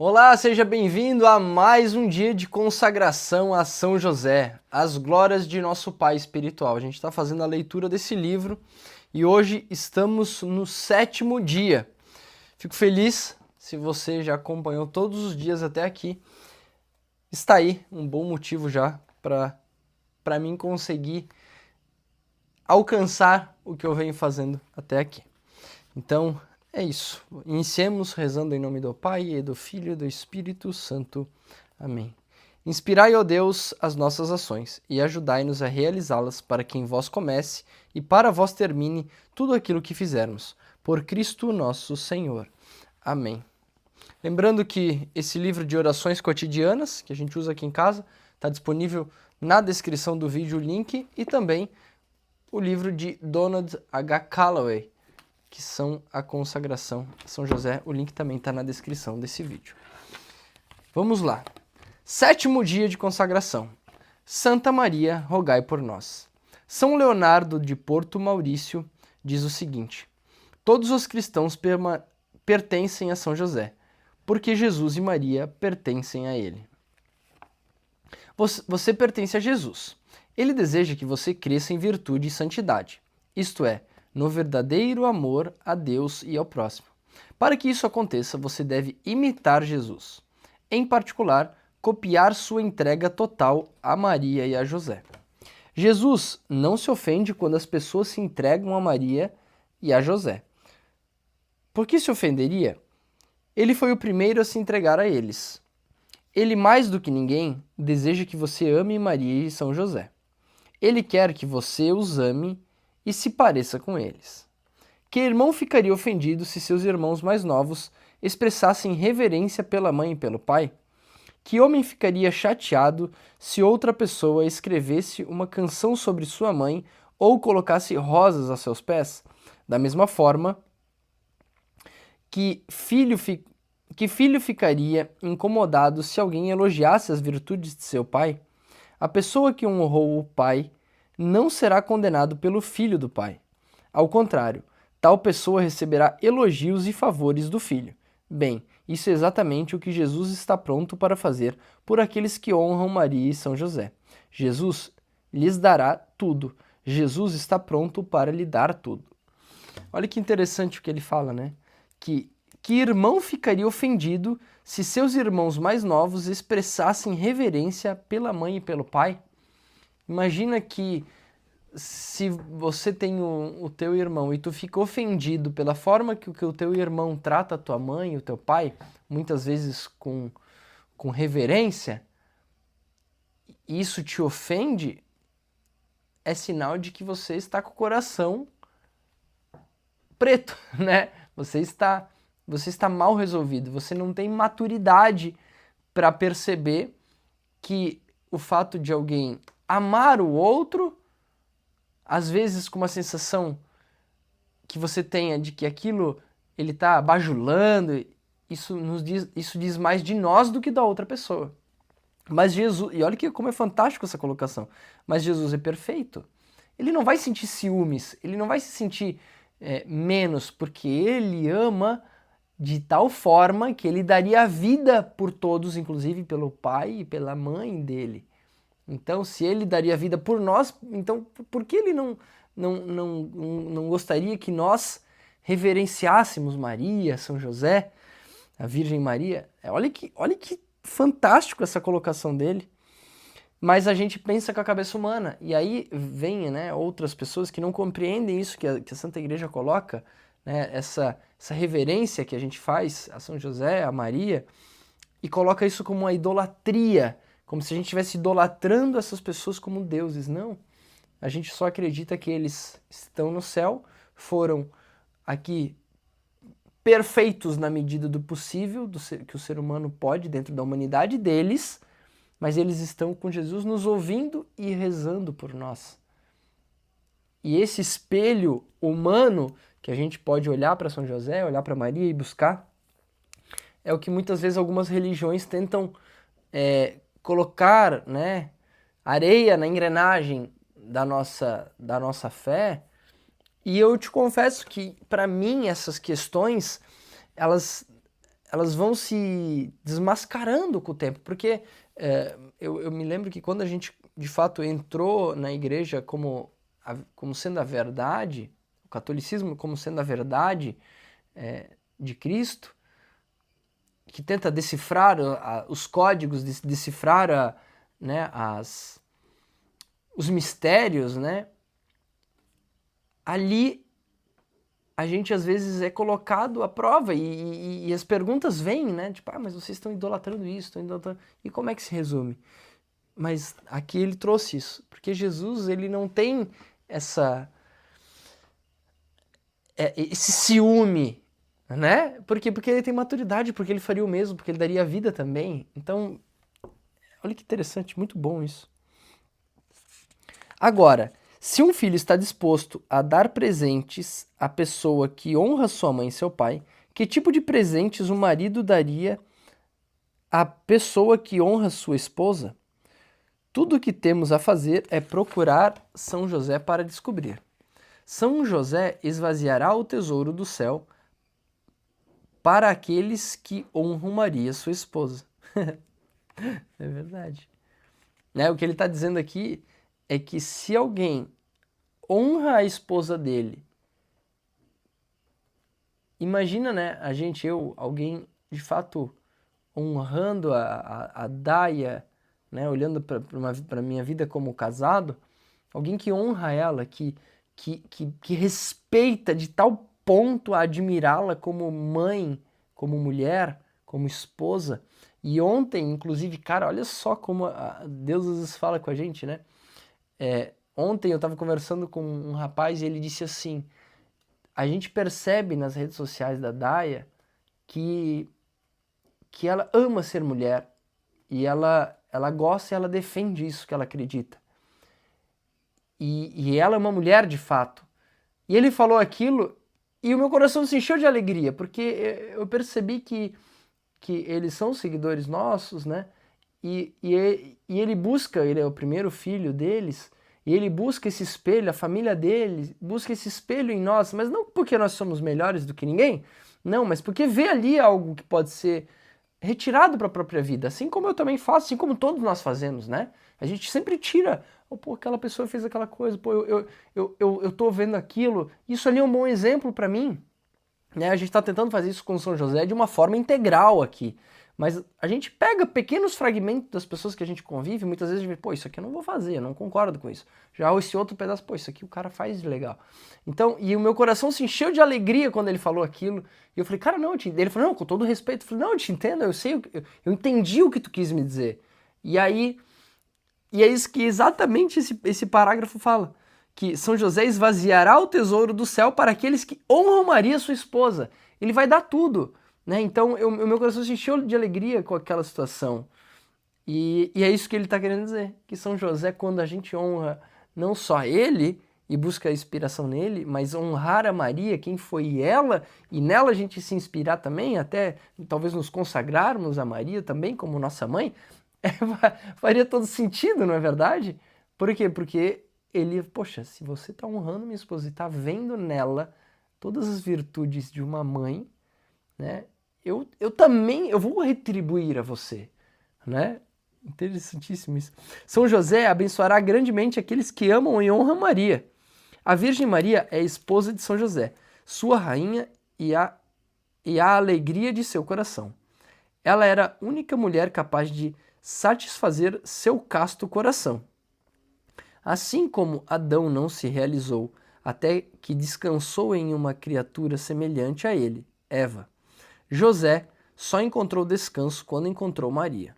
Olá, seja bem-vindo a mais um dia de consagração a São José, as glórias de nosso Pai espiritual. A gente está fazendo a leitura desse livro e hoje estamos no 7º dia. Fico feliz se você já acompanhou todos os dias até aqui. Está aí um bom motivo já para mim conseguir alcançar o que eu venho fazendo até aqui. Então, é isso. Iniciemos rezando em nome do Pai, e do Filho e do Espírito Santo. Amém. Inspirai, ó Deus, as nossas ações e ajudai-nos a realizá-las para que em vós comece e para vós termine tudo aquilo que fizermos. Por Cristo nosso Senhor. Amém. Lembrando que esse livro de orações cotidianas, que a gente usa aqui em casa, está disponível na descrição do vídeo o link e também o livro de Donald H. Calloway, que são a consagração a São José. O link também está na descrição desse vídeo. Vamos lá. 7º dia de consagração. Santa Maria, rogai por nós. São Leonardo de Porto Maurício diz o seguinte: todos os cristãos pertencem a São José, porque Jesus e Maria pertencem a ele. Você pertence a Jesus. Ele deseja que você cresça em virtude e santidade, isto é, no verdadeiro amor a Deus e ao próximo. Para que isso aconteça, você deve imitar Jesus. Em particular, copiar sua entrega total a Maria e a José. Jesus não se ofende quando as pessoas se entregam a Maria e a José. Por que se ofenderia? Ele foi o primeiro a se entregar a eles. Ele, mais do que ninguém, deseja que você ame Maria e São José. Ele quer que você os ame e se pareça com eles. Que irmão ficaria ofendido se seus irmãos mais novos expressassem reverência pela mãe e pelo pai? Que homem ficaria chateado se outra pessoa escrevesse uma canção sobre sua mãe ou colocasse rosas a seus pés? Da mesma forma, que filho ficaria incomodado se alguém elogiasse as virtudes de seu pai? A pessoa que honrou o pai não será condenado pelo filho do pai. Ao contrário, tal pessoa receberá elogios e favores do filho. Bem, isso é exatamente o que Jesus está pronto para fazer por aqueles que honram Maria e São José. Jesus lhes dará tudo. Jesus está pronto para lhe dar tudo. Olha que interessante o que ele fala, né? Que irmão ficaria ofendido se seus irmãos mais novos expressassem reverência pela mãe e pelo pai? Imagina que se você tem o teu irmão e tu fica ofendido pela forma que o teu irmão trata a tua mãe e o teu pai, muitas vezes com reverência, e isso te ofende, é sinal de que você está com o coração preto, né? Você está mal resolvido, você não tem maturidade para perceber que o fato de alguém amar o outro, às vezes com uma sensação que você tenha de que aquilo ele está bajulando, isso diz mais de nós do que da outra pessoa. Mas Jesus, e olha como é fantástico essa colocação, mas Jesus é perfeito. Ele não vai sentir ciúmes, ele não vai se sentir menos, porque ele ama de tal forma que ele daria a vida por todos, inclusive pelo pai e pela mãe dele. Então, se ele daria a vida por nós, então por que ele não gostaria que nós reverenciássemos Maria, São José, a Virgem Maria? Olha que fantástico essa colocação dele. Mas a gente pensa com a cabeça humana, e aí vem, né, outras pessoas que não compreendem isso que a Santa Igreja coloca, né, essa reverência que a gente faz a São José, a Maria, e coloca isso como uma idolatria, como se a gente estivesse idolatrando essas pessoas como deuses. Não, a gente só acredita que eles estão no céu, foram aqui perfeitos na medida do possível, que o ser humano pode dentro da humanidade deles, mas eles estão com Jesus nos ouvindo e rezando por nós. E esse espelho humano que a gente pode olhar para São José, olhar para Maria e buscar, é o que muitas vezes algumas religiões tentam colocar, né, areia na engrenagem da nossa fé. E eu te confesso que, para mim, essas questões, elas elas vão se desmascarando com o tempo, porque eu me lembro que quando a gente de fato entrou na igreja como sendo a verdade, o catolicismo como sendo a verdade de Cristo, que tenta decifrar os códigos, decifrar né, os mistérios, né? Ali a gente às vezes é colocado à prova e as perguntas vêm, né? Tipo, mas vocês estão idolatrando isso, estão idolatrando... E como é que se resume? Mas aqui ele trouxe isso, porque Jesus, ele não tem esse ciúme, né? Por quê? Porque ele tem maturidade, porque ele faria o mesmo, porque ele daria a vida também. Então, olha que interessante, muito bom isso. Agora, se um filho está disposto a dar presentes à pessoa que honra sua mãe e seu pai, que tipo de presentes o marido daria à pessoa que honra sua esposa? Tudo o que temos a fazer é procurar São José para descobrir. São José esvaziará o tesouro do céu para aqueles que honram Maria, sua esposa. É verdade. Né? O que ele está dizendo aqui é que se alguém honra a esposa dele, imagina, né, alguém de fato honrando a Daia, né, olhando para a minha vida como casado, alguém que honra ela, que respeita de tal ponto a admirá-la como mãe, como mulher, como esposa. E ontem, inclusive, cara, olha só como Deus às vezes fala com a gente, né? Ontem eu estava conversando com um rapaz e ele disse assim: a gente percebe nas redes sociais da Daia que ela ama ser mulher e ela gosta e ela defende isso que ela acredita. E ela é uma mulher de fato. E ele falou aquilo e o meu coração se encheu de alegria, porque eu percebi que eles são seguidores nossos, né? E ele busca, ele é o primeiro filho deles, e ele busca esse espelho, a família dele busca esse espelho em nós, mas não porque nós somos melhores do que ninguém, não, mas porque vê ali algo que pode ser retirado para a própria vida, assim como eu também faço, assim como todos nós fazemos, né? A gente sempre tira, pô, aquela pessoa fez aquela coisa, pô, eu tô vendo aquilo, isso ali é um bom exemplo para mim, né? A gente está tentando fazer isso com São José de uma forma integral aqui, mas a gente pega pequenos fragmentos das pessoas que a gente convive, muitas vezes a gente, pô, isso aqui eu não vou fazer, eu não concordo com isso. Já esse outro pedaço, pô, isso aqui o cara faz de legal. Então, e o meu coração se encheu de alegria quando ele falou aquilo, e eu falei, cara, não, eu te... Ele falou, não, com todo respeito, eu falei, não, eu te entendo, eu sei, eu entendi o que tu quis me dizer. E é isso que exatamente esse parágrafo fala, que São José esvaziará o tesouro do céu para aqueles que honram Maria, sua esposa. Ele vai dar tudo, né? Então, o meu coração se encheu de alegria com aquela situação. E é isso que ele está querendo dizer, que São José, quando a gente honra não só ele e busca inspiração nele, mas honrar a Maria, quem foi ela, e nela a gente se inspirar também, até talvez nos consagrarmos a Maria também como nossa mãe, faria todo sentido, não é verdade? Por quê? Porque ele, poxa, se você está honrando minha esposa e está vendo nela todas as virtudes de uma mãe, né? Eu também, eu vou retribuir a você, né? Interessantíssimo isso. São José abençoará grandemente aqueles que amam e honram Maria. A Virgem Maria é a esposa de São José, sua rainha e a alegria de seu coração. Ela era a única mulher capaz de satisfazer seu casto coração. Assim como Adão não se realizou até que descansou em uma criatura semelhante a ele, Eva, José só encontrou descanso quando encontrou Maria.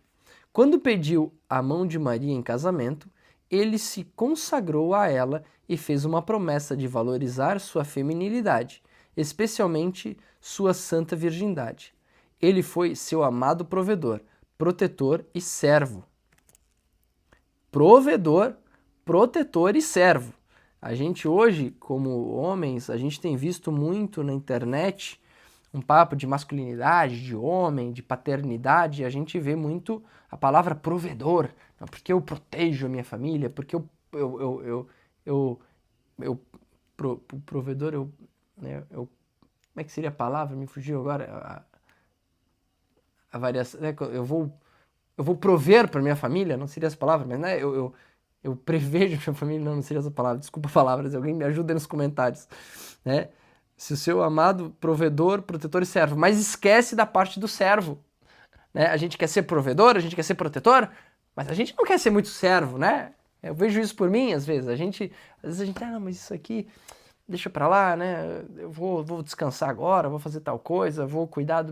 Quando pediu a mão de Maria em casamento, ele se consagrou a ela e fez uma promessa de valorizar sua feminilidade, especialmente sua santa virgindade. Ele foi seu amado provedor, protetor e servo. Provedor, protetor e servo. A gente hoje, como homens, a gente tem visto muito na internet um papo de masculinidade, de homem, de paternidade, a gente vê muito a palavra provedor, porque eu protejo a minha família, porque provedor, né, como é que seria a palavra? Me fugiu agora. a variação, né, eu vou prover para minha família, não seria essa palavra, mas né, eu prevejo para minha família, não seria essa palavra, desculpa palavras, alguém me ajuda aí nos comentários, né? Se o seu amado provedor, protetor e servo, mas esquece da parte do servo, né? A gente quer ser provedor, a gente quer ser protetor, mas a gente não quer ser muito servo, né? Eu vejo isso por mim, às vezes a gente, não, mas isso aqui, deixa pra lá, né? Eu vou descansar agora, vou fazer tal coisa, vou cuidar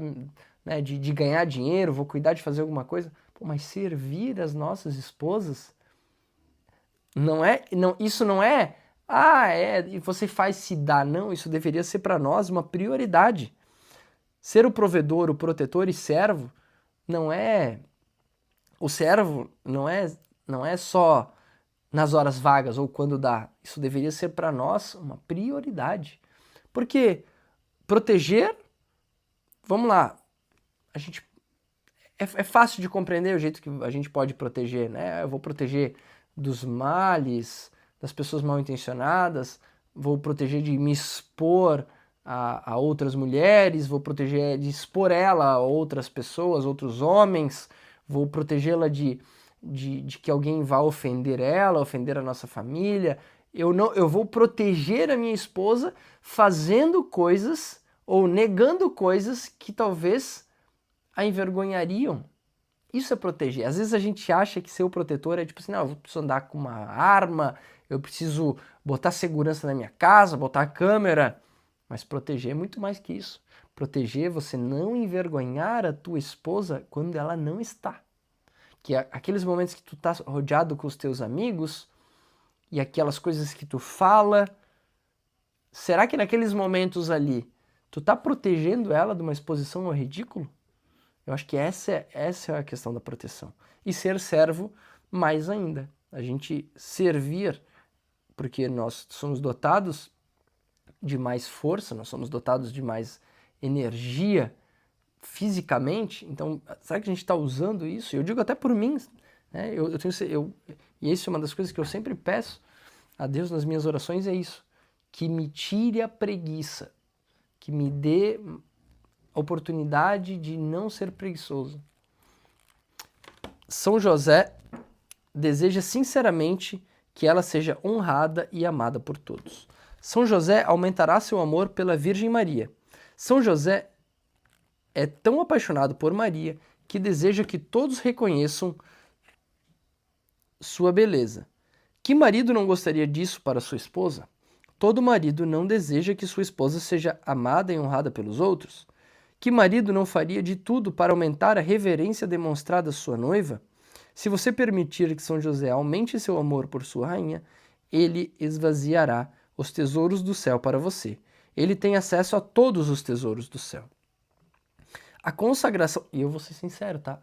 né, de ganhar dinheiro, vou cuidar de fazer alguma coisa. Pô, mas servir as nossas esposas isso não é, e você faz se dar, não, isso deveria ser para nós uma prioridade. Ser o provedor, o protetor e servo não é, o servo não é só nas horas vagas ou quando dá, isso deveria ser para nós uma prioridade. Porque proteger, vamos lá, a gente é fácil de compreender o jeito que a gente pode proteger, né? Eu vou proteger dos males, das pessoas mal intencionadas, vou proteger de me expor a outras mulheres, vou proteger de expor ela a outras pessoas, outros homens, vou protegê-la de que alguém vá ofender ela, ofender a nossa família. Eu vou proteger a minha esposa fazendo coisas ou negando coisas que talvez a envergonhariam. Isso é proteger. Às vezes a gente acha que ser o protetor é tipo assim, não, eu preciso andar com uma arma, eu preciso botar segurança na minha casa, botar câmera. Mas proteger é muito mais que isso. Proteger é você não envergonhar a tua esposa quando ela não está. Que aqueles momentos que tu tá rodeado com os teus amigos e aquelas coisas que tu fala, será que naqueles momentos ali tu tá protegendo ela de uma exposição ao ridículo? Eu acho que essa é a questão da proteção. E ser servo, mais ainda. A gente servir, porque nós somos dotados de mais força, nós somos dotados de mais energia fisicamente. Então, será que a gente está usando isso? Eu digo até por mim, né? E isso é uma das coisas que eu sempre peço a Deus nas minhas orações, é isso. Que me tire a preguiça, que me dê oportunidade de não ser preguiçoso. São José deseja sinceramente que ela seja honrada e amada por todos. São José aumentará seu amor pela Virgem Maria. São José é tão apaixonado por Maria que deseja que todos reconheçam sua beleza. Que marido não gostaria disso para sua esposa? Todo marido não deseja que sua esposa seja amada e honrada pelos outros? Que marido não faria de tudo para aumentar a reverência demonstrada à sua noiva? Se você permitir que São José aumente seu amor por sua rainha, ele esvaziará os tesouros do céu para você. Ele tem acesso a todos os tesouros do céu. A consagração... E eu vou ser sincero, tá?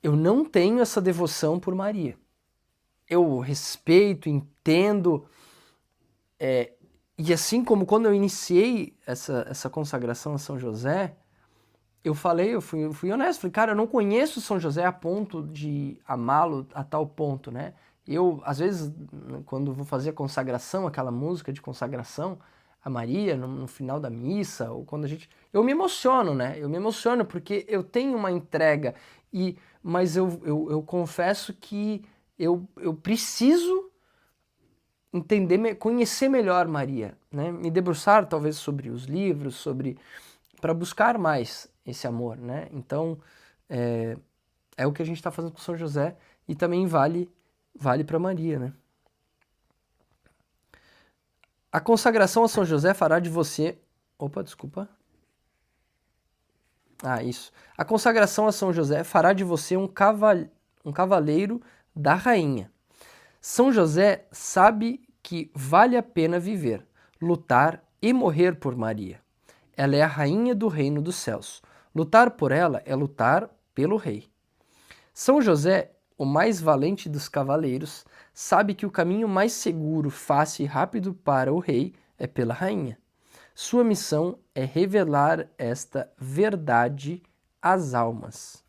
Eu não tenho essa devoção por Maria. Eu respeito, entendo... E assim como quando eu iniciei essa consagração a São José, eu fui honesto, falei, cara, eu não conheço São José a ponto de amá-lo a tal ponto, né? Eu, às vezes, quando vou fazer a consagração, aquela música de consagração a Maria, no final da missa, ou quando a gente... Eu me emociono, né? Eu me emociono porque eu tenho uma entrega, mas eu confesso que eu preciso entender, conhecer melhor Maria, né? Me debruçar talvez sobre os livros, para buscar mais esse amor, né? Então é o que a gente está fazendo com São José e também vale para Maria, né? A consagração a São José fará de você... Opa, desculpa. Isso. A consagração a São José fará de você um cavaleiro da rainha. São José sabe que vale a pena viver, lutar e morrer por Maria. Ela é a rainha do reino dos céus. Lutar por ela é lutar pelo rei. São José, o mais valente dos cavaleiros, sabe que o caminho mais seguro, fácil e rápido para o rei é pela rainha. Sua missão é revelar esta verdade às almas.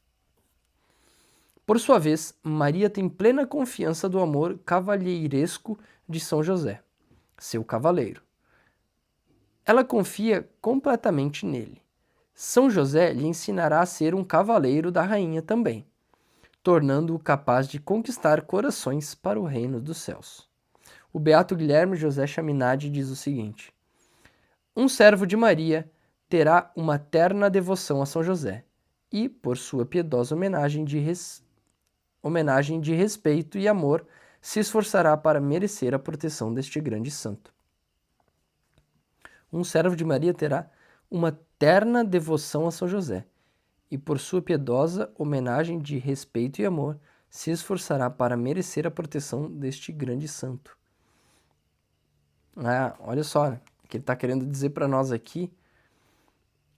Por sua vez, Maria tem plena confiança do amor cavalheiresco de São José, seu cavaleiro. Ela confia completamente nele. São José lhe ensinará a ser um cavaleiro da rainha também, tornando-o capaz de conquistar corações para o reino dos céus. O beato Guilherme José Chaminade diz o seguinte: um servo de Maria terá uma terna devoção a São José e, por sua piedosa homenagem de respeito e amor, se esforçará para merecer a proteção deste grande santo. Um servo de Maria terá uma terna devoção a São José e, por sua piedosa homenagem de respeito e amor, se esforçará para merecer a proteção deste grande santo. Olha só, né? O que ele está querendo dizer para nós aqui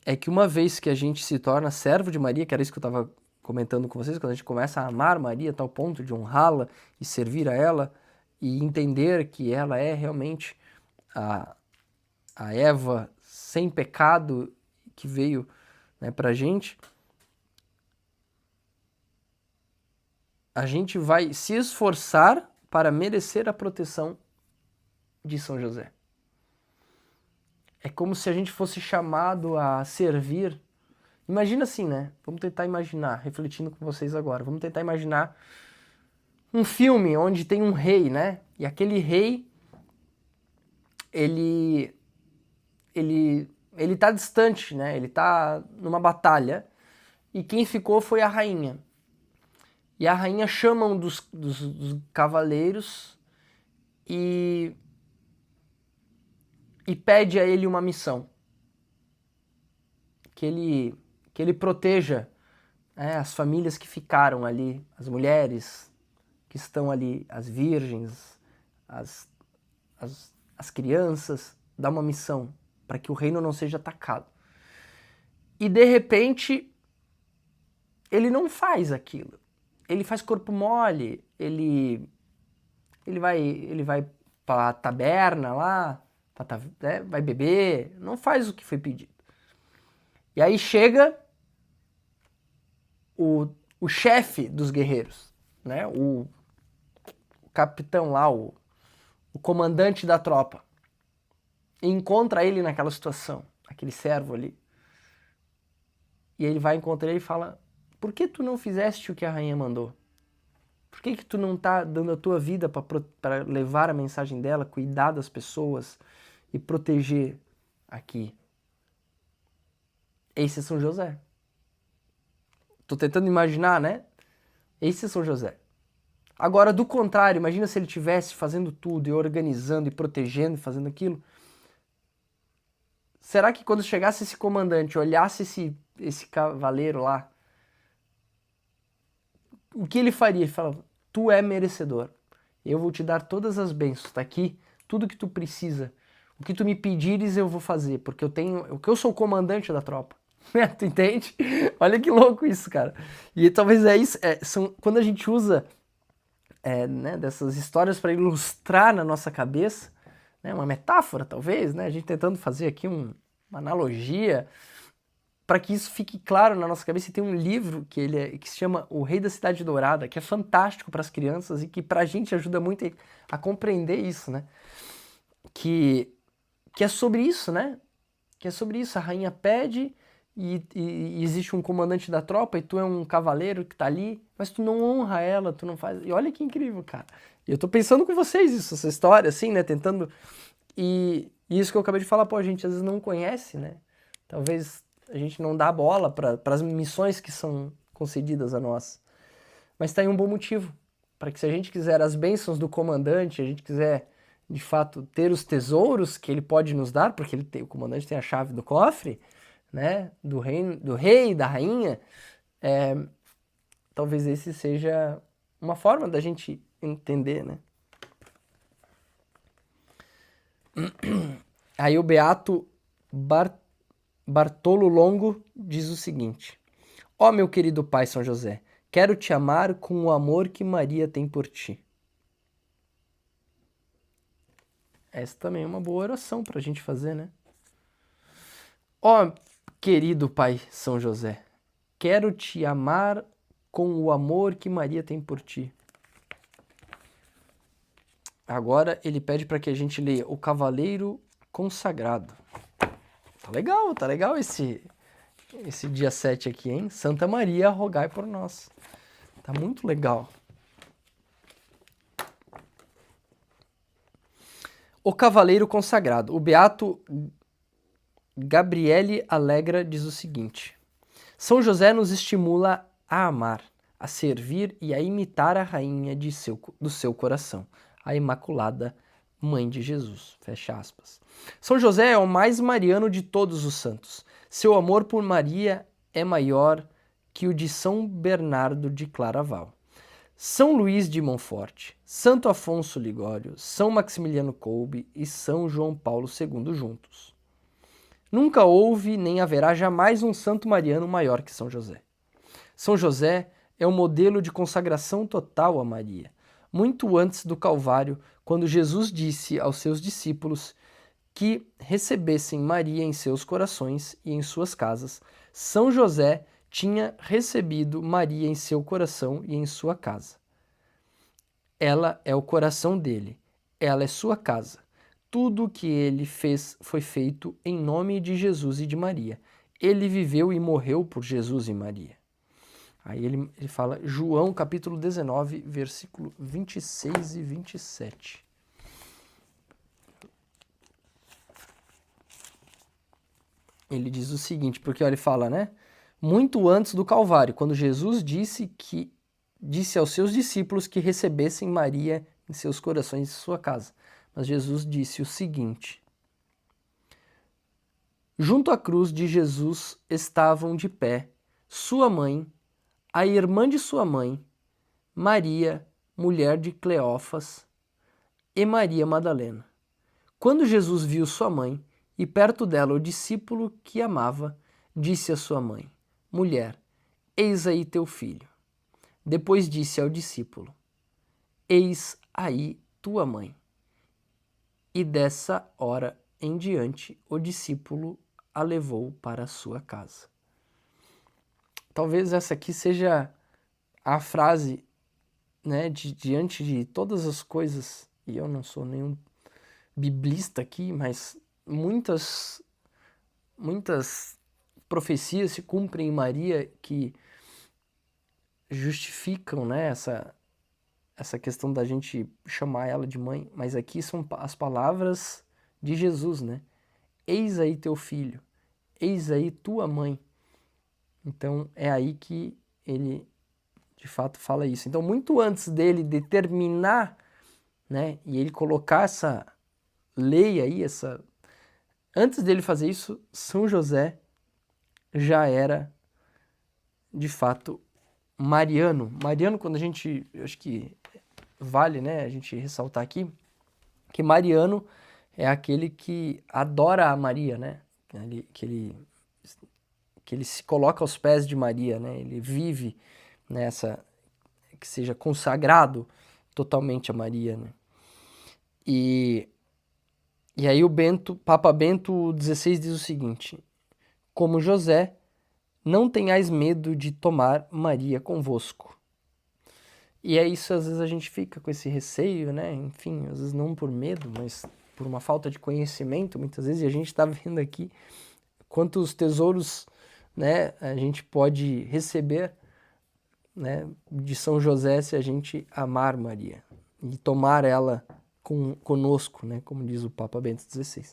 é que uma vez que a gente se torna servo de Maria, que era isso que eu estava comentando com vocês, quando a gente começa a amar Maria a tal ponto de honrá-la e servir a ela e entender que ela é realmente a Eva sem pecado que veio, né, para a gente vai se esforçar para merecer a proteção de São José. É como se a gente fosse chamado a servir. Imagina assim, né? Vamos tentar imaginar, refletindo com vocês agora. Vamos tentar imaginar um filme onde tem um rei, né? E aquele rei, ele tá distante, né? Ele tá numa batalha e quem ficou foi a rainha. E a rainha chama um dos cavaleiros e pede a ele uma missão. Que ele proteja, né, as famílias que ficaram ali, as mulheres que estão ali, as virgens, as crianças, dá uma missão para que o reino não seja atacado. E de repente, ele não faz aquilo. Ele faz corpo mole, ele vai para a taberna lá, vai beber, não faz o que foi pedido. E aí chega o chefe dos guerreiros, né? O capitão lá, o comandante da tropa, e encontra ele naquela situação, aquele servo ali. E ele vai encontrar ele e fala: por que tu não fizeste o que a rainha mandou? Por que tu não tá dando a tua vida para levar a mensagem dela, cuidar das pessoas e proteger aqui? Esse é São José. Tô tentando imaginar, né? Esse é São José. Agora, do contrário, imagina se ele estivesse fazendo tudo, e organizando, e protegendo, e fazendo aquilo. Será que quando chegasse esse comandante, olhasse esse cavaleiro lá, o que ele faria? Ele falava: tu é merecedor. Eu vou te dar todas as bênçãos. Tá aqui tudo que tu precisa. O que tu me pedires eu vou fazer, porque eu sou o comandante da tropa. Tu entende? Olha que louco isso, cara. E talvez é isso, quando a gente usa né, dessas histórias para ilustrar na nossa cabeça, né, uma metáfora talvez, né, a gente tentando fazer aqui uma analogia para que isso fique claro na nossa cabeça. E tem um livro que se chama O Rei da Cidade Dourada, que é fantástico para as crianças e que para a gente ajuda muito a compreender isso, né? Que é sobre isso, né? Que é sobre isso. A rainha pede e existe um comandante da tropa e tu é um cavaleiro que tá ali, mas tu não honra ela, tu não faz... E olha que incrível, cara. E eu tô pensando com vocês isso, essa história, assim, né? Tentando... E isso que eu acabei de falar, pô, a gente às vezes não conhece, né? Talvez a gente não dá bola para as missões que são concedidas a nós. Mas tá aí um bom motivo, para que se a gente quiser as bênçãos do comandante, a gente quiser, de fato, ter os tesouros que ele pode nos dar, porque o comandante tem a chave do cofre, né, do rei e da rainha, talvez esse seja uma forma da gente entender, né? Aí o beato Bartolo Longo diz o seguinte: ó meu querido pai São José, quero te amar com o amor que Maria tem por ti. Essa também é uma boa oração para a gente fazer, né? Ó querido pai São José, quero te amar com o amor que Maria tem por ti. Agora ele pede para que a gente leia O Cavaleiro Consagrado. Tá legal esse esse dia 7 aqui, hein? Santa Maria, rogai por nós. Tá muito legal. O Cavaleiro Consagrado. O beato Gabriele Alegra diz o seguinte: São José nos estimula a amar, a servir e a imitar a rainha do seu coração, a Imaculada Mãe de Jesus. Fecha aspas. São José é o mais mariano de todos os santos. Seu amor por Maria é maior que o de São Bernardo de Claraval, São Luís de Montfort, Santo Afonso Ligório, São Maximiliano Kolbe e São João Paulo II juntos. Nunca houve nem haverá jamais um santo mariano maior que São José. São José é o modelo de consagração total a Maria. Muito antes do Calvário, quando Jesus disse aos seus discípulos que recebessem Maria em seus corações e em suas casas, São José tinha recebido Maria em seu coração e em sua casa. Ela é o coração dele, ela é sua casa. Tudo o que ele fez foi feito em nome de Jesus e de Maria. Ele viveu e morreu por Jesus e Maria. Aí ele fala, João capítulo 19, versículo 26 e 27. Ele diz o seguinte, porque olha, ele fala, né? Muito antes do Calvário, quando Jesus disse aos seus discípulos que recebessem Maria em seus corações e sua casa. Mas Jesus disse o seguinte: junto à cruz de Jesus estavam de pé sua mãe, a irmã de sua mãe, Maria, mulher de Cleófas, e Maria Madalena. Quando Jesus viu sua mãe e perto dela o discípulo que amava, disse à sua mãe: mulher, eis aí teu filho. Depois disse ao discípulo: eis aí tua mãe. E dessa hora em diante o discípulo a levou para a sua casa. Talvez essa aqui seja a frase, né, diante de todas as coisas, e eu não sou nenhum biblista aqui, mas muitas profecias se cumprem em Maria que justificam, né, essa questão da gente chamar ela de mãe, mas aqui são as palavras de Jesus, né? Eis aí teu filho, eis aí tua mãe. Então é aí que ele de fato fala isso. Então muito antes dele determinar, né, e ele colocar essa lei aí, antes dele fazer isso, São José já era de fato mariano. Mariano, quando eu acho que vale, né, a gente ressaltar aqui, que mariano é aquele que adora a Maria, né? Que ele se coloca aos pés de Maria, né? Ele vive nessa, que seja consagrado totalmente a Maria, né? E aí o Papa Bento XVI diz o seguinte: como José, não tenhais medo de tomar Maria convosco. E é isso, às vezes a gente fica com esse receio, né? Enfim, às vezes não por medo, mas por uma falta de conhecimento, muitas vezes, e a gente está vendo aqui quantos tesouros, né, a gente pode receber, né, de São José se a gente amar Maria e tomar ela conosco, né, como diz o Papa Bento XVI.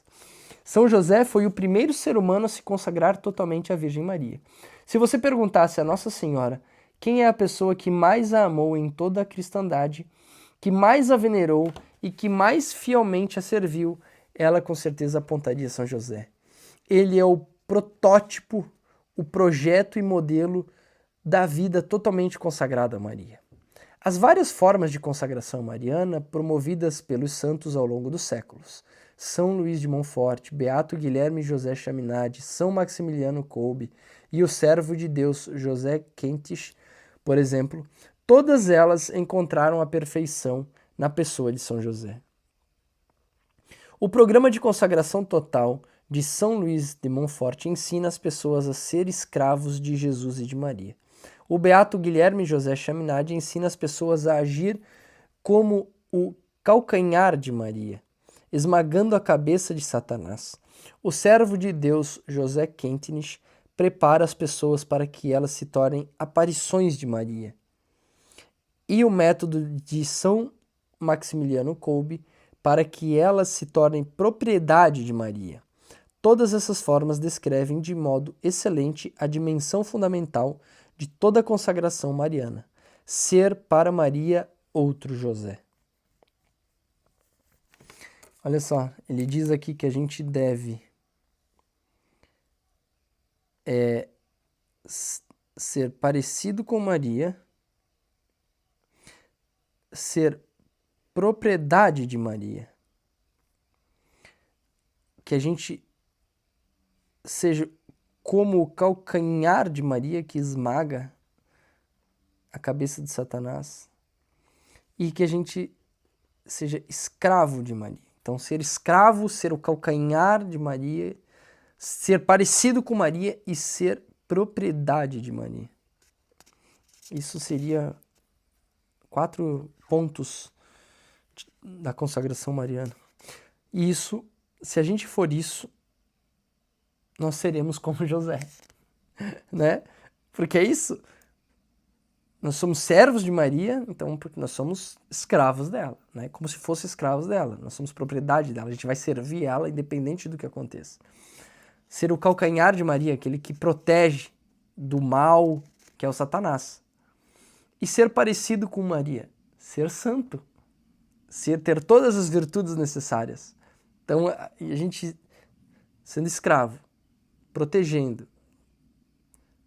São José foi o primeiro ser humano a se consagrar totalmente à Virgem Maria. Se você perguntasse a Nossa Senhora quem é a pessoa que mais a amou em toda a cristandade, que mais a venerou e que mais fielmente a serviu, ela com certeza apontaria São José. Ele é o protótipo, o projeto e modelo da vida totalmente consagrada a Maria. As várias formas de consagração mariana promovidas pelos santos ao longo dos séculos, São Luís de Montfort, Beato Guilherme José Chaminade, São Maximiliano Kolbe e o servo de Deus José Kentisch, por exemplo, todas elas encontraram a perfeição na pessoa de São José. O programa de consagração total de São Luís de Montfort ensina as pessoas a ser escravos de Jesus e de Maria. O Beato Guilherme José Chaminade ensina as pessoas a agir como o calcanhar de Maria, esmagando a cabeça de Satanás. O servo de Deus José Kentisch prepara as pessoas para que elas se tornem aparições de Maria. E o método de São Maximiliano Kolbe para que elas se tornem propriedade de Maria. Todas essas formas descrevem de modo excelente a dimensão fundamental de toda a consagração mariana: ser para Maria outro José. Olha só, ele diz aqui que a gente deve ser parecido com Maria, ser propriedade de Maria, que a gente seja como o calcanhar de Maria que esmaga a cabeça de Satanás, e que a gente seja escravo de Maria. Então, ser escravo, ser o calcanhar de Maria, ser parecido com Maria e ser propriedade de Maria. Isso seria 4 pontos da consagração mariana. E isso, se a gente for isso, nós seremos como José, né? Porque é isso. Nós somos servos de Maria, então porque nós somos escravos dela, né? Como se fossem escravos dela. Nós somos propriedade dela, a gente vai servir ela independente do que aconteça. Ser o calcanhar de Maria, aquele que protege do mal, que é o Satanás. E ser parecido com Maria, ser santo, ter todas as virtudes necessárias. Então, a gente sendo escravo, protegendo,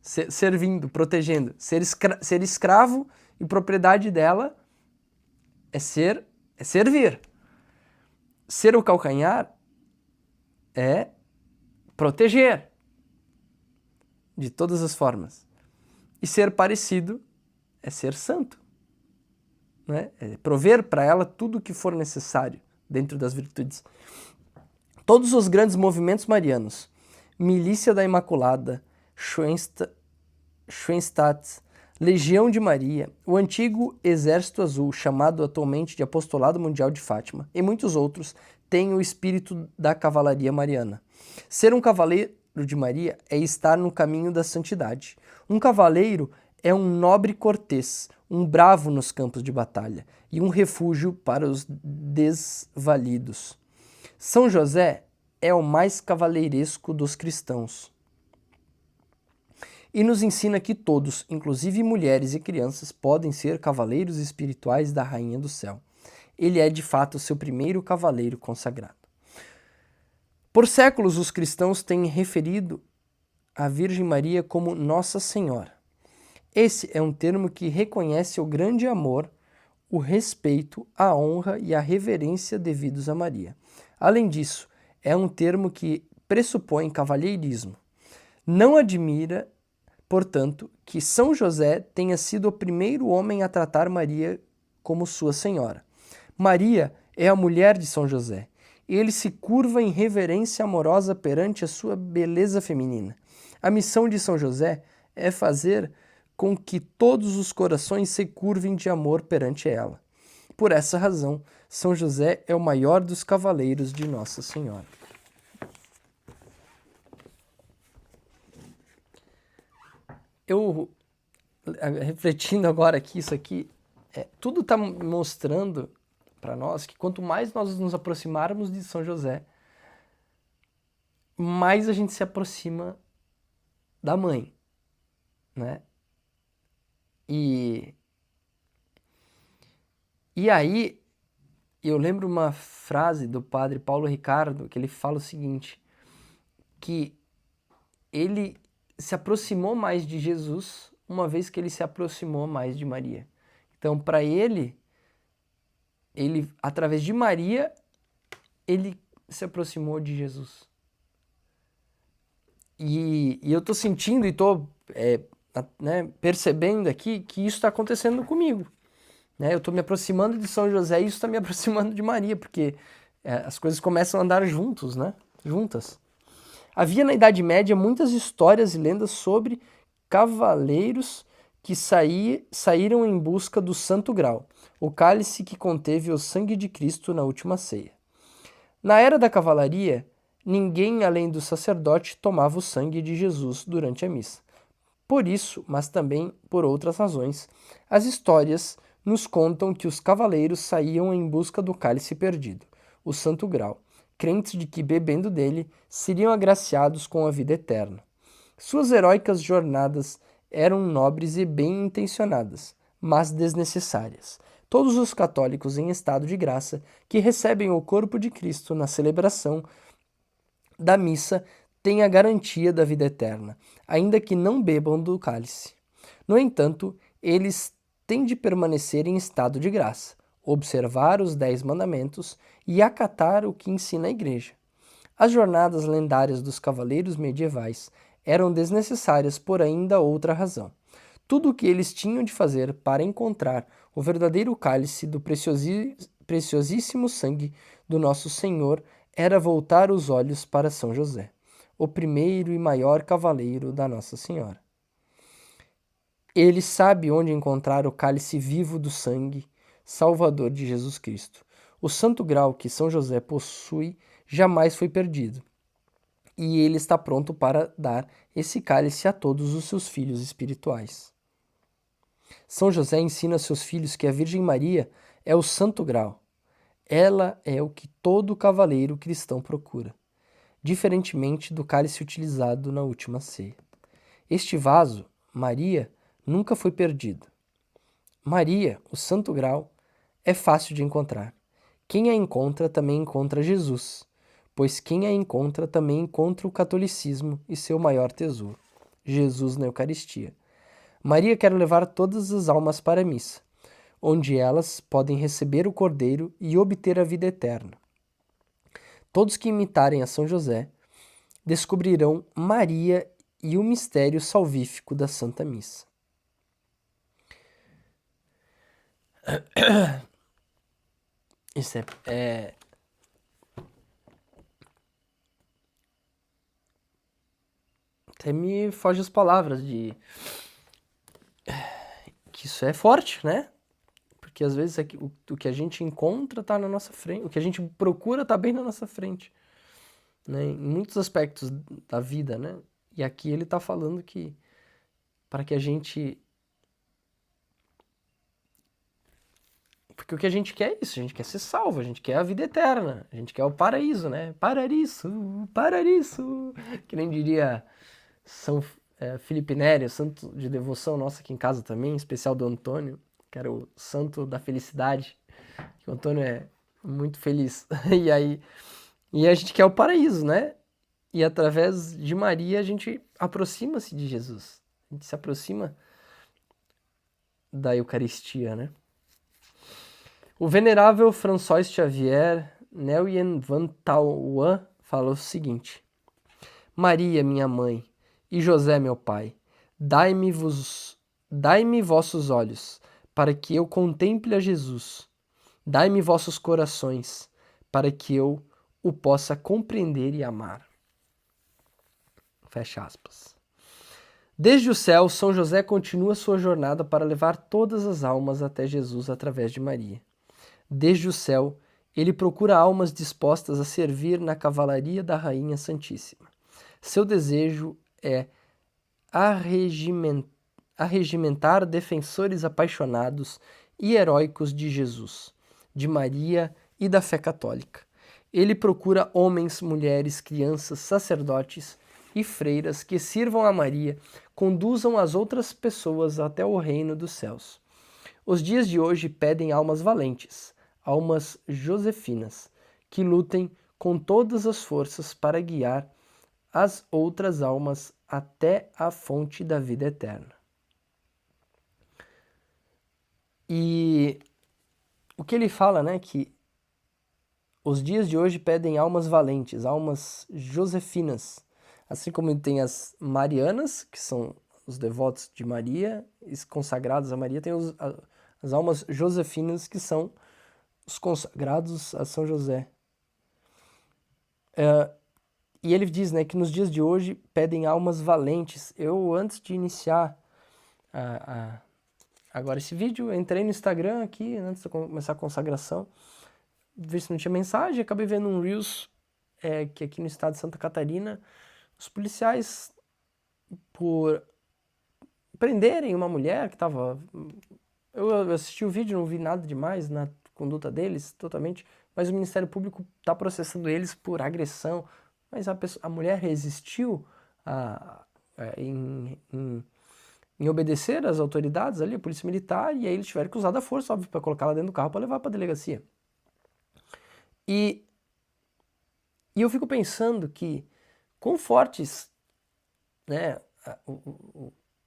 servindo, protegendo. Ser escravo e propriedade dela é servir. Ser o calcanhar é proteger de todas as formas. E ser parecido é ser santo, né? É prover para ela tudo o que for necessário dentro das virtudes. Todos os grandes movimentos marianos, Milícia da Imaculada, Schoenstatt, Legião de Maria, o antigo Exército Azul, chamado atualmente de Apostolado Mundial de Fátima, e muitos outros, têm o espírito da cavalaria mariana. Ser um cavaleiro de Maria é estar no caminho da santidade. Um cavaleiro é um nobre cortês, um bravo nos campos de batalha e um refúgio para os desvalidos. São José é o mais cavaleiresco dos cristãos. E nos ensina que todos, inclusive mulheres e crianças, podem ser cavaleiros espirituais da Rainha do Céu. Ele é, de fato, o seu primeiro cavaleiro consagrado. Por séculos, os cristãos têm referido a Virgem Maria como Nossa Senhora. Esse é um termo que reconhece o grande amor, o respeito, a honra e a reverência devidos a Maria. Além disso, é um termo que pressupõe cavalheirismo. Não admira, portanto, que São José tenha sido o primeiro homem a tratar Maria como sua senhora. Maria é a mulher de São José. Ele se curva em reverência amorosa perante a sua beleza feminina. A missão de São José é fazer com que todos os corações se curvem de amor perante ela. Por essa razão, São José é o maior dos cavaleiros de Nossa Senhora. Eu, refletindo agora aqui, isso aqui, tudo está mostrando para nós que quanto mais nós nos aproximarmos de São José, mais a gente se aproxima da mãe, né? E aí, eu lembro uma frase do padre Paulo Ricardo, que ele fala o seguinte, que ele se aproximou mais de Jesus uma vez que ele se aproximou mais de Maria. Então, para ele, através de Maria, ele se aproximou de Jesus. E eu tô sentindo e tô percebendo aqui que isso está acontecendo comigo. Né? Eu tô me aproximando de São José e isso está me aproximando de Maria, porque as coisas começam a andar juntos, né? Juntas. Havia na Idade Média muitas histórias e lendas sobre cavaleiros que saíram em busca do Santo Grau, o cálice que conteve o sangue de Cristo na última ceia. Na era da cavalaria, ninguém além do sacerdote tomava o sangue de Jesus durante a missa. Por isso, mas também por outras razões, as histórias nos contam que os cavaleiros saíam em busca do cálice perdido, o Santo Grau, crentes de que, bebendo dele, seriam agraciados com a vida eterna. Suas heróicas jornadas eram nobres e bem intencionadas, mas desnecessárias. Todos os católicos em estado de graça que recebem o corpo de Cristo na celebração da missa têm a garantia da vida eterna, ainda que não bebam do cálice. No entanto, eles têm de permanecer em estado de graça, observar os 10 mandamentos e acatar o que ensina a Igreja. As jornadas lendárias dos cavaleiros medievais eram desnecessárias por ainda outra razão. Tudo o que eles tinham de fazer para encontrar o verdadeiro cálice do preciosíssimo sangue do nosso Senhor era voltar os olhos para São José, o primeiro e maior cavaleiro da Nossa Senhora. Ele sabe onde encontrar o cálice vivo do sangue salvador de Jesus Cristo. O santo grau que São José possui jamais foi perdido, e ele está pronto para dar esse cálice a todos os seus filhos espirituais. São José ensina a seus filhos que a Virgem Maria é o santo grau. Ela é o que todo cavaleiro cristão procura, diferentemente do cálice utilizado na última ceia. Este vaso, Maria, nunca foi perdido. Maria, o santo grau, é fácil de encontrar. Quem a encontra também encontra Jesus, pois quem a encontra também encontra o catolicismo e seu maior tesouro, Jesus na Eucaristia. Maria quer levar todas as almas para a missa, onde elas podem receber o Cordeiro e obter a vida eterna. Todos que imitarem a São José descobrirão Maria e o mistério salvífico da Santa Missa. Isso até me foge as palavras de que isso é forte, né? Porque às vezes o que a gente encontra está na nossa frente, o que a gente procura está bem na nossa frente, né? Em muitos aspectos da vida, né? E aqui ele está falando que para que a gente... Porque o que a gente quer é isso, a gente quer ser salvo, a gente quer a vida eterna, a gente quer o paraíso, né? Parariso, parariso, que nem diria São Felipe Neri, santo de devoção nossa aqui em casa também, em especial do Antônio, que era o santo da felicidade, que o Antônio é muito feliz. E a gente quer o paraíso, né? E através de Maria a gente aproxima-se de Jesus, a gente se aproxima da Eucaristia, né? O venerável François Xavier Nguyen Van Tauan falou o seguinte: Maria, minha mãe, e José, meu pai, dai-me vossos olhos, para que eu contemple a Jesus. Dai-me vossos corações, para que eu o possa compreender e amar. Fecha aspas. Desde o céu, São José continua sua jornada para levar todas as almas até Jesus através de Maria. Desde o céu, ele procura almas dispostas a servir na cavalaria da Rainha Santíssima. Seu desejo é arregimentar defensores apaixonados e heróicos de Jesus, de Maria e da fé católica. Ele procura homens, mulheres, crianças, sacerdotes e freiras que sirvam a Maria, conduzam as outras pessoas até o reino dos céus. Os dias de hoje pedem almas valentes, almas josefinas, que lutem com todas as forças para guiar as outras almas até a fonte da vida eterna. E o que ele fala, né, que os dias de hoje pedem almas valentes, almas josefinas, assim como tem as marianas, que são os devotos de Maria, consagrados a Maria, tem as almas josefinas, que são os consagrados a São José. E ele diz, né, que nos dias de hoje pedem almas valentes. Eu, antes de iniciar agora esse vídeo, entrei no Instagram aqui, antes de começar a consagração, ver se não tinha mensagem, acabei vendo um Reels é que aqui no estado de Santa Catarina, os policiais, por prenderem uma mulher que estava... Eu assisti o vídeo, não vi nada demais na conduta deles, totalmente, mas o Ministério Público está processando eles por agressão, mas a mulher resistiu em obedecer às autoridades ali, a polícia militar, e aí eles tiveram que usar da força, óbvio, para colocar ela dentro do carro para levar para a delegacia. E eu fico pensando que, quão fortes, né,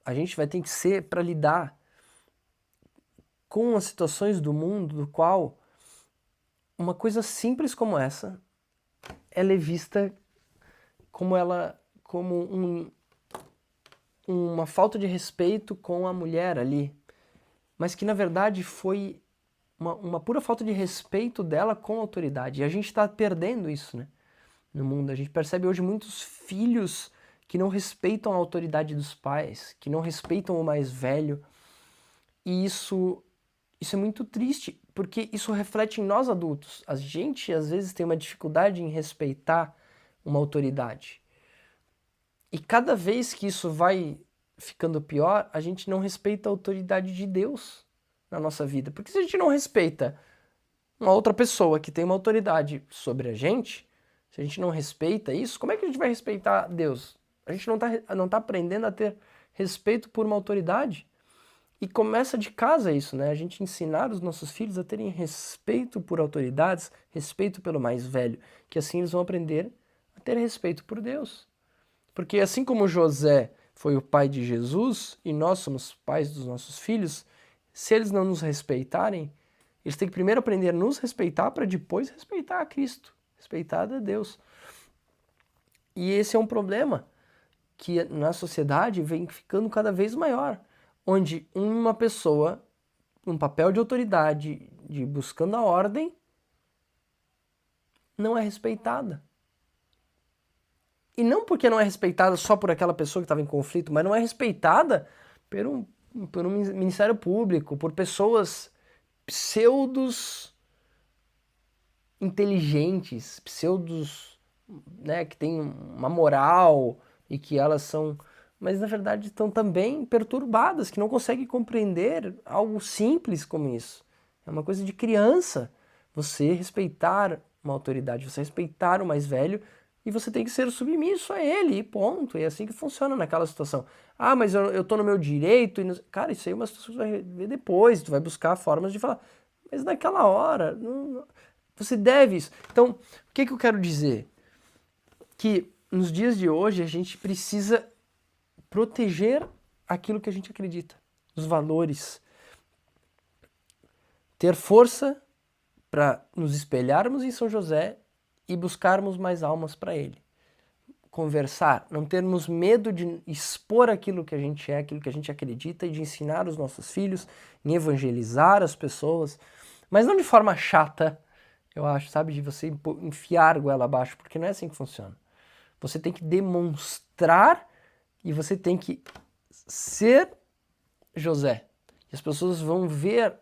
a gente vai ter que ser para lidar com as situações do mundo do qual uma coisa simples como essa ela é vista como uma falta de respeito com a mulher ali, mas que na verdade foi uma pura falta de respeito dela com a autoridade. E a gente está perdendo isso, né, no mundo. A gente percebe hoje muitos filhos que não respeitam a autoridade dos pais, que não respeitam o mais velho, e isso é muito triste, porque isso reflete em nós adultos. A gente, às vezes, tem uma dificuldade em respeitar uma autoridade. E cada vez que isso vai ficando pior, a gente não respeita a autoridade de Deus na nossa vida. Porque se a gente não respeita uma outra pessoa que tem uma autoridade sobre a gente, se a gente não respeita isso, como é que a gente vai respeitar Deus? A gente não tá aprendendo a ter respeito por uma autoridade. E começa de casa isso, né? A gente ensinar os nossos filhos a terem respeito por autoridades, respeito pelo mais velho, que assim eles vão aprender a ter respeito por Deus. Porque assim como José foi o pai de Jesus e nós somos pais dos nossos filhos, se eles não nos respeitarem, eles têm que primeiro aprender a nos respeitar para depois respeitar a Cristo, respeitar a Deus. E esse é um problema que na sociedade vem ficando cada vez maior, onde uma pessoa, um papel de autoridade, de buscando a ordem, não é respeitada. E não porque não é respeitada só por aquela pessoa que estava em conflito, mas não é respeitada por um Ministério Público, por pessoas pseudos inteligentes, pseudos, né, que têm uma moral e que elas são, mas na verdade estão também perturbadas, que não conseguem compreender algo simples como isso. É uma coisa de criança, você respeitar uma autoridade, você respeitar o mais velho e você tem que ser submisso a ele, e ponto. E é assim que funciona naquela situação. Ah, mas eu tô no meu direito. Cara, isso aí é uma situação que você vai ver depois, tu vai buscar formas de falar. Mas naquela hora, você deve isso. Então, o que eu quero dizer? Que nos dias de hoje a gente precisa proteger aquilo que a gente acredita, os valores. Ter força para nos espelharmos em São José e buscarmos mais almas para ele. Conversar, não termos medo de expor aquilo que a gente é, aquilo que a gente acredita e de ensinar os nossos filhos, em evangelizar as pessoas, mas não de forma chata, eu acho, sabe? De você enfiar a goela abaixo, porque não é assim que funciona. Você tem que demonstrar e você tem que ser José. E as pessoas vão ver,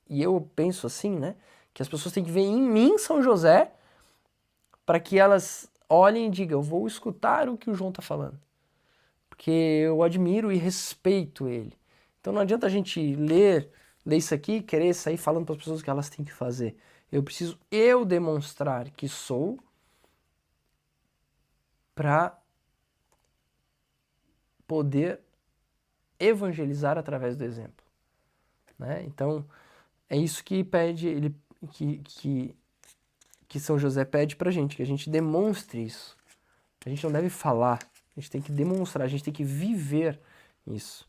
e eu penso assim, né? Que as pessoas têm que ver em mim São José para que elas olhem e digam, eu vou escutar o que o João está falando. Porque eu admiro e respeito ele. Então não adianta a gente ler isso aqui e querer sair falando para as pessoas o que elas têm que fazer. Eu preciso demonstrar que sou para poder evangelizar através do exemplo. Né? Então, é isso que pede, que São José pede pra gente, que a gente demonstre isso. A gente não deve falar, a gente tem que demonstrar, a gente tem que viver isso.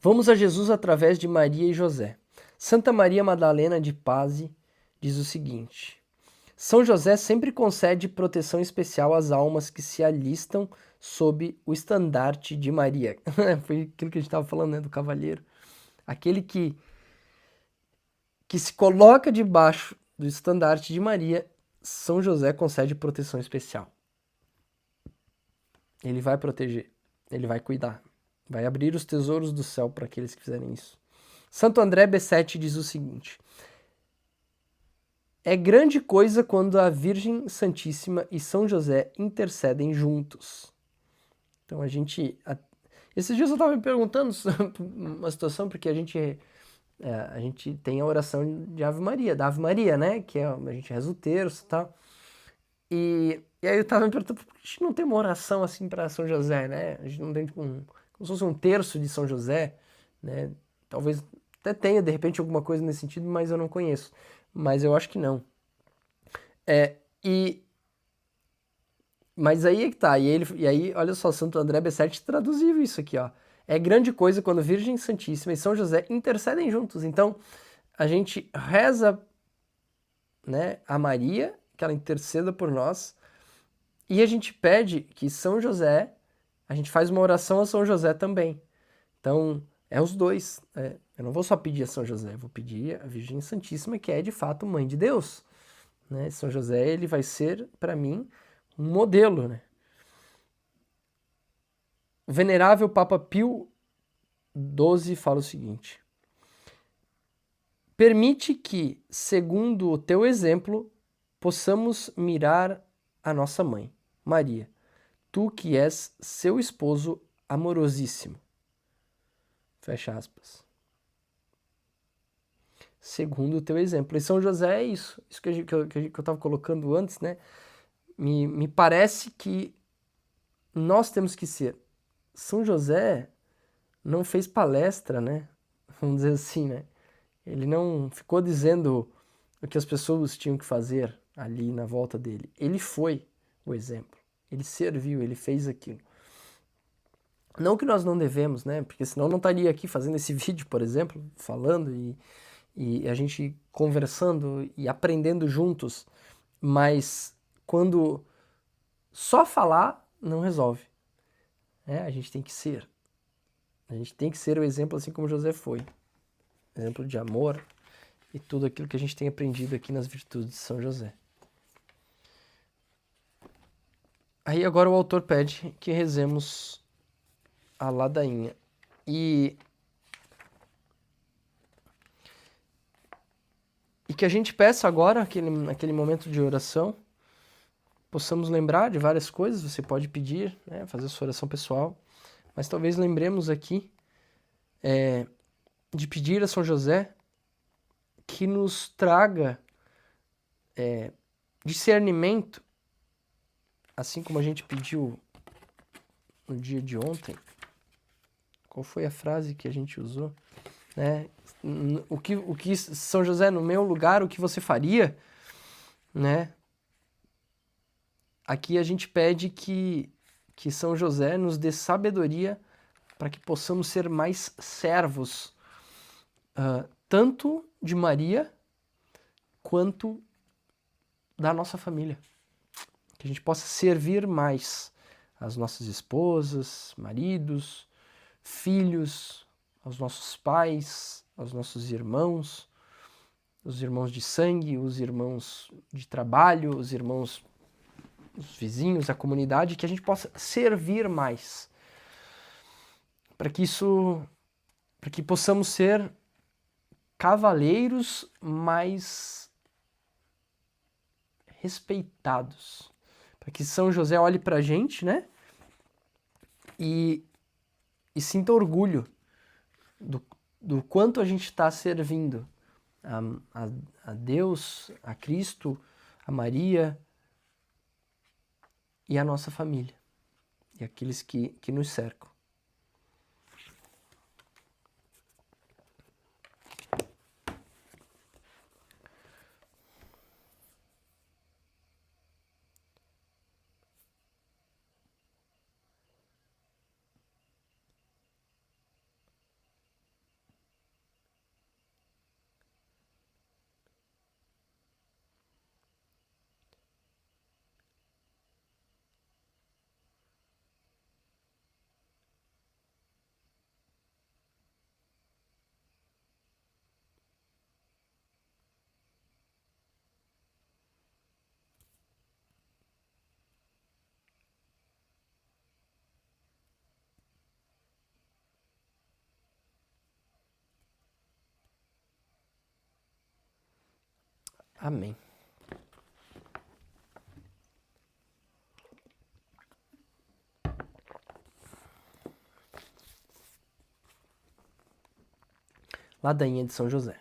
Vamos a Jesus através de Maria e José. Santa Maria Madalena de Pazzi diz o seguinte: São José sempre concede proteção especial às almas que se alistam sob o estandarte de Maria. Foi aquilo que a gente estava falando, né, do cavalheiro. Aquele que se coloca debaixo do estandarte de Maria, São José concede proteção especial. Ele vai proteger, ele vai cuidar, vai abrir os tesouros do céu para aqueles que fizerem isso. Santo André B7 diz o seguinte: É grande coisa quando a Virgem Santíssima e São José intercedem juntos. Então esses dias eu estava me perguntando sobre uma situação, porque a gente tem a oração de Ave Maria, da Ave Maria, né? Que é, a gente reza o terço e tal. E aí eu estava me perguntando, por que a gente não tem uma oração assim para São José, né? A gente não tem tipo, como se fosse um terço de São José, né? Talvez até tenha, de repente, alguma coisa nesse sentido, mas eu não conheço. Mas eu acho que não. É, e Mas aí é que tá. E aí, olha só, Santo André Bessete traduziu isso aqui, ó. É grande coisa quando Virgem Santíssima e São José intercedem juntos. Então, a gente reza, né, a Maria, que ela interceda por nós, e a gente pede que São José, a gente faz uma oração a São José também. Então, é os dois. Eu não vou só pedir a São José, eu vou pedir a Virgem Santíssima, que é de fato mãe de Deus, né? São José, ele vai ser, para mim, um modelo, né? O venerável Papa Pio XII fala o seguinte: permite que, segundo o teu exemplo, possamos mirar a nossa mãe, Maria, tu que és seu esposo amorosíssimo. Fecha aspas. Segundo o teu exemplo. E São José é isso. Isso que eu estava colocando antes, né? Me parece que nós temos que ser. São José não fez palestra, né? Vamos dizer assim, né? Ele não ficou dizendo o que as pessoas tinham que fazer ali na volta dele. Ele foi o exemplo. Ele serviu, ele fez aquilo. Não que nós não devemos, né? Porque senão eu não estaria aqui fazendo esse vídeo, por exemplo, falando e a gente conversando e aprendendo juntos. Mas quando só falar não resolve, né? A gente tem que ser. A gente tem que ser o exemplo assim como José foi. Exemplo de amor e tudo aquilo que a gente tem aprendido aqui nas virtudes de São José. Aí agora o autor pede que rezemos a ladainha. E que a gente peça agora, naquele momento de oração, possamos lembrar de várias coisas. Você pode pedir, né, fazer sua oração pessoal, mas talvez lembremos aqui de pedir a São José que nos traga discernimento, assim como a gente pediu no dia de ontem. Qual foi a frase que a gente usou? Né? O que São José, no meu lugar, o que você faria, né? Aqui a gente pede que São José nos dê sabedoria para que possamos ser mais servos, tanto de Maria quanto da nossa família. Que a gente possa servir mais as nossas esposas, maridos, filhos, aos nossos pais, aos nossos irmãos, os irmãos de sangue, os irmãos de trabalho, os irmãos, os vizinhos, a comunidade, que a gente possa servir mais. Para que possamos ser cavaleiros mais respeitados. Para que São José olhe para a gente, né? E sinta orgulho do quanto a gente está servindo a Deus, a Cristo, a Maria e a nossa família. E aqueles que nos cercam. Amém. Ladainha de São José.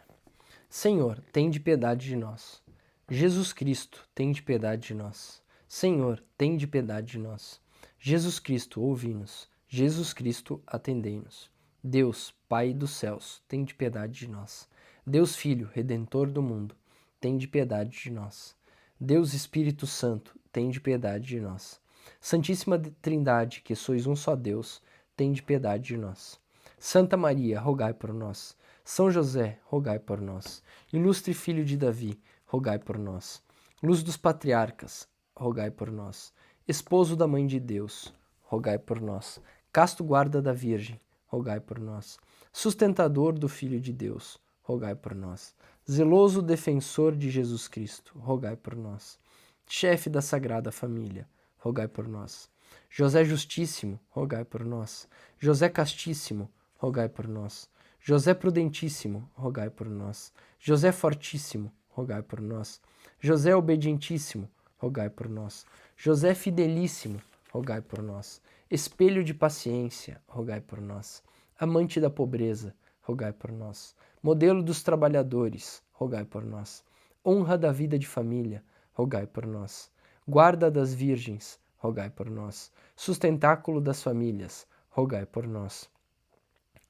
Senhor, tende piedade de nós. Jesus Cristo, tende piedade de nós. Senhor, tende piedade de nós. Jesus Cristo, ouvi-nos. Jesus Cristo, atendei-nos. Deus, Pai dos céus, tende piedade de nós. Deus Filho, Redentor do mundo, tende piedade de nós. Deus Espírito Santo, tende piedade de nós. Santíssima Trindade, que sois um só Deus, tende piedade de nós. Santa Maria, rogai por nós. São José, rogai por nós. Ilustre Filho de Davi, rogai por nós. Luz dos patriarcas, rogai por nós. Esposo da Mãe de Deus, rogai por nós. Casto guarda da Virgem, rogai por nós. Sustentador do Filho de Deus, rogai por nós. Zeloso defensor de Jesus Cristo, rogai por nós. Chefe da Sagrada Família, rogai por nós. José Justíssimo, rogai por nós. José Castíssimo, rogai por nós. José Prudentíssimo, rogai por nós. José Fortíssimo, rogai por nós. José Obedientíssimo, rogai por nós. José Fidelíssimo, rogai por nós. Espelho de paciência, rogai por nós. Amante da pobreza, rogai por nós. Modelo dos trabalhadores, rogai por nós. Honra da vida de família, rogai por nós. Guarda das virgens, rogai por nós. Sustentáculo das famílias, rogai por nós.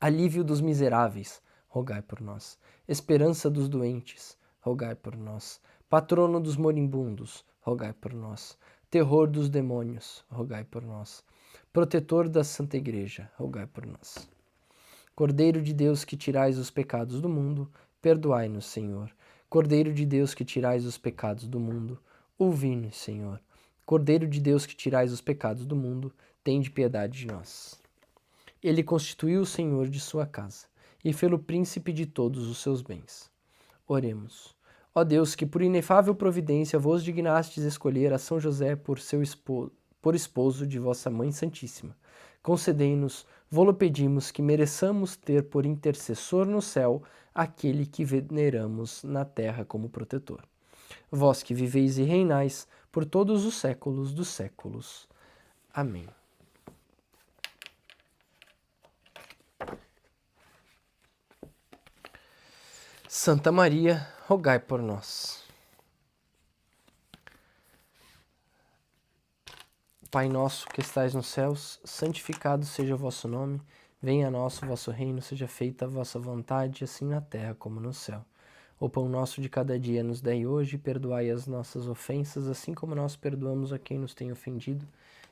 Alívio dos miseráveis, rogai por nós. Esperança dos doentes, rogai por nós. Patrono dos moribundos, rogai por nós. Terror dos demônios, rogai por nós. Protetor da Santa Igreja, rogai por nós. Cordeiro de Deus que tirais os pecados do mundo, perdoai-nos, Senhor. Cordeiro de Deus que tirais os pecados do mundo, ouvi-nos, Senhor. Cordeiro de Deus que tirais os pecados do mundo, tende piedade de nós. Ele constituiu o Senhor de sua casa, e fê-lo príncipe de todos os seus bens. Oremos. Ó Deus, que por inefável providência vos dignastes escolher a São José por esposo de vossa Mãe Santíssima, concedei-nos, vô-lo pedimos, que mereçamos ter por intercessor no céu aquele que veneramos na terra como protetor. Vós que viveis e reinais por todos os séculos dos séculos. Amém. Santa Maria, rogai por nós. Pai nosso que estais nos céus, santificado seja o vosso nome. Venha a nós o vosso reino, seja feita a vossa vontade, assim na terra como no céu. O pão nosso de cada dia nos dai hoje, perdoai as nossas ofensas, assim como nós perdoamos a quem nos tem ofendido,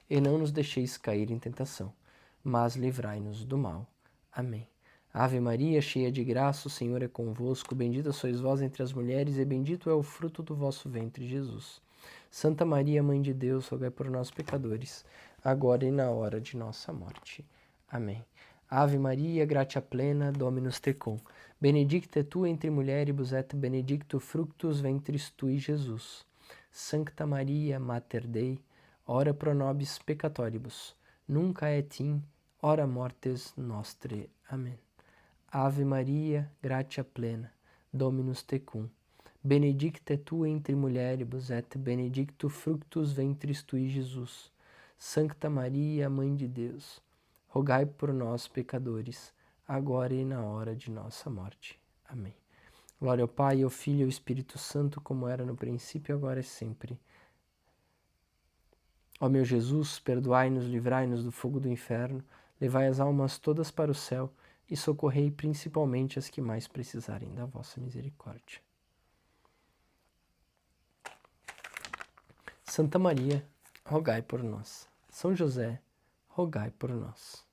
e não nos deixeis cair em tentação, mas livrai-nos do mal. Amém. Ave Maria, cheia de graça, o Senhor é convosco, bendita sois vós entre as mulheres, e bendito é o fruto do vosso ventre, Jesus. Santa Maria, Mãe de Deus, rogai por nós, pecadores, agora e na hora de nossa morte. Amém. Ave Maria, gratia plena, Dominus tecum, benedicta tu entre mulieribus et benedictus fructus ventris tui, Jesus. Sancta Maria, Mater Dei, ora pro nobis peccatoribus, nunc et in hora mortis nostre. Amém. Ave Maria, gratia plena, Dominus tecum, benedicta tu entre mulieribus et benedictus fructus ventris tui, Jesus. Sancta Maria, Mãe de Deus, rogai por nós, pecadores, agora e na hora de nossa morte. Amém. Glória ao Pai, ao Filho e ao Espírito Santo, como era no princípio, agora e sempre. Ó meu Jesus, perdoai-nos, livrai-nos do fogo do inferno, levai as almas todas para o céu, e socorrei principalmente as que mais precisarem da vossa misericórdia. Santa Maria, rogai por nós. São José, rogai por nós.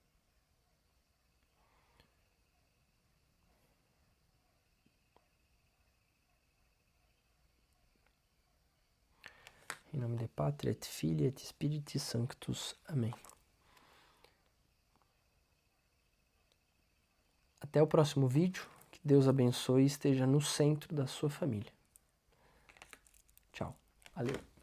Em nome de Pátria, et Filii, et Spiritus Sanctus. Amém. Até o próximo vídeo. Que Deus abençoe e esteja no centro da sua família. Tchau. Valeu.